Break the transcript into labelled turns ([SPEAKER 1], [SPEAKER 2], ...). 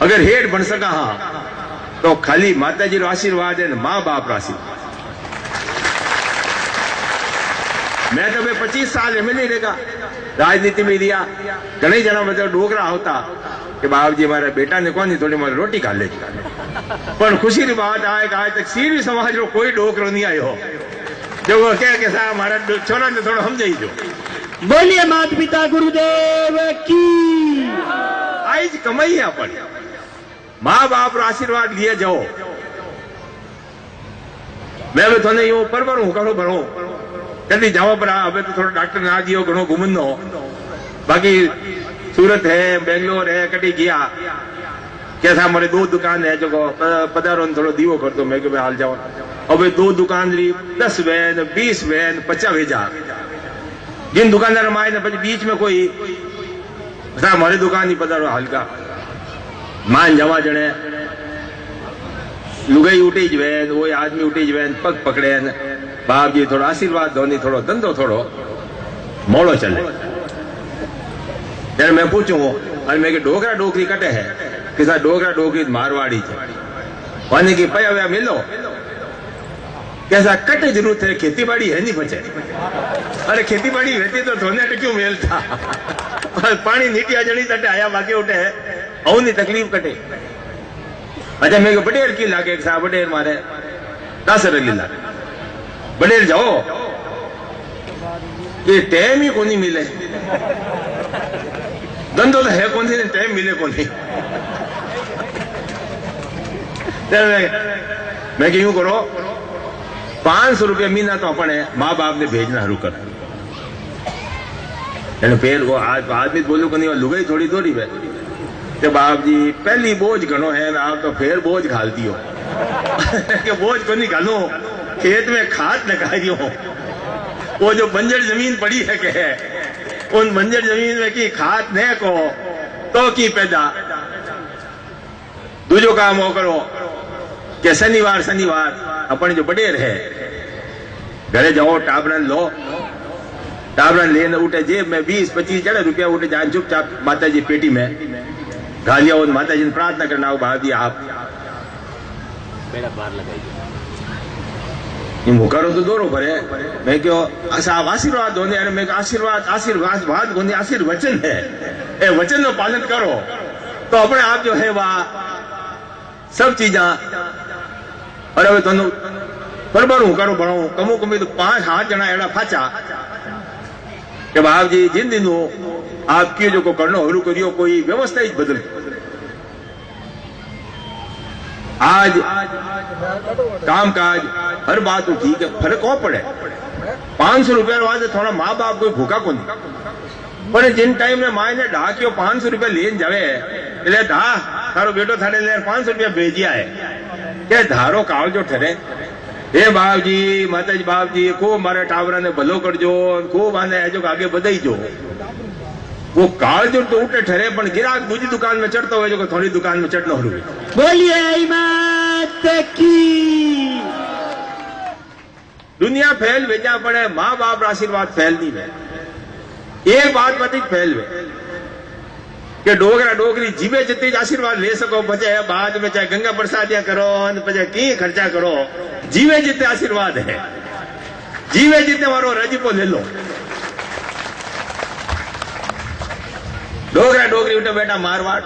[SPEAKER 1] अगर हेठ बन सका हाँ तो खाली माता जी आशीर्वाद है माँ बाप का आशीर्वाद। मैं तो भाई 25 साल एमएलए रहेगा राजनीति में दिया घने जना मतलब डोकरा होता कि बाप जी हमारे बेटा ने कौन थोड़ी मारी रोटी खा ले। पर खुशी की बात आए कि आज तक सीरी समाज रो कोई डोकरो नहीं आयो जो वो कह के साहब हमारा छोरा ने थोड़ा समझाई जो।
[SPEAKER 2] बोलिए माता पिता गुरुदेव की।
[SPEAKER 1] आज कमाई है अपन माँ बाप रो आशीर्वाद लिए जाओ। मैं भी थोड़े यूं पर हूं करो भरो कभी जाओ पर अब तो थोड़ा डॉक्टर ना दियो घणो घूमनो बाकी सूरत है बेंगलोर है कटी गया कैसा हमारे 2 दुकान है जो पधारो थोड़ो दीवो कर दो। मैं कि हाल जाओ अब 2 दुकान री 10 वैन 20 वैन 50 भेजा जिन दुकानदार माए ने बीच में कोई हमारी दुकान ही पधारो हल्का मान जमा जने लुगाई उठी ज वैन वो आदमी उठी ज वैन पग पकड़े बाप जी थोड़ा आशीर्वाद धोनी थोड़ो धंधो थोड़ो मोड़ो चले। मैं पूछू और मैं डोगरा डोकरी कटे है किसा डोगरा डोकरी मारवाड़ी पानी की पया वया मिलो कैसा कटे जरूरत है खेती बाड़ी है नहीं बचे। अरे खेती बाड़ी रहती तो धोने क्यों मेल था पानी नीटिया जड़ी तटे आया बाकी उठे है औनी तकलीफ कटे। अच्छा मैं बडेर की लागे साहब बडेर मारे 10 रली लागे बडेर जाओ ये टाइम ही कोनी मिले धंधो तो है कौन सी टाइम मिले कौन नहीं। मैं क्यों करो 500 रुपया महीना तो अपने माँ बाप ने भेजना शुरू कर फिर वो आज आदमी बोलू को नहीं लुगाई थोड़ी थोड़ी वे कि बाप जी पहली बोझ घणो है आप तो फिर बोझ घाल दियो कि बोझ को नहीं घालो खेत में खाद लगा दियो। वो जो बंजर जमीन पड़ी है के उन बंजर जमीन में की खाद न को तो की पैदा दूजो काम हो करो कि शनिवार अपन जो बडेर है घरे जाओ टाबरन लो टाबरन लेने उठे जेब में 20-25 जड़े रुपया उठे जाए चुपचाप माता जी पेटी में घालिया और माता जी ने प्रार्थना करना भाभी आप बाहर लगाइए करो तो दोनों भरे। मैं क्यों साहब आशीर्वाद होने अरे मैं आशीर्वाद बात होने आशीर्वचन है ए वचन का पालन करो तो अपने आप जो है वह सब चीजा और अब तुम बरबर हूं करो बढ़ाऊ कमू कमी तो 5-8 जना एड़ा फाचा कि बाप जी जिन दिनों आपकी जो को करनो हरू करियो कोई व्यवस्था ही बदल आज कामकाज हर बात तो ठीक है फर्क कौन पड़े 500 रुपया वास्ते थोड़ा माँ बाप कोई भूखा को नहीं पर जिन टाइम में माए ने ढा के 500 रुपया लेन जावे એટલે धा थारो बेटो थारे ले 500 रुपया भेजिया है क्या धारो काल जो ठहरे हे बाप जी माता जी बाप जी खूब मारे टावरा ने भलो कर जो खूब आने जो आगे बधाई जो वो काल जो तो उठे ठहरे पर गिराक दूसरी दुकान में चढ़ता हुआ जो थोड़ी दुकान में चढ़ना हो।
[SPEAKER 2] बोलिए माता की।
[SPEAKER 1] दुनिया फैल भेजा पड़े माँ बाप आशीर्वाद फैल नहीं है। एक बात पति फैल वे कि डोगरा डोगरी जीवे जितनी आशीर्वाद ले सको बचे बाद में चाहे गंगा प्रसादिया करो बचे की खर्चा करो जीवे जितने आशीर्वाद है जीवे जितने मारो रजीपो ले लो। डोगरा डोगरी उठे बेटा मारवाड़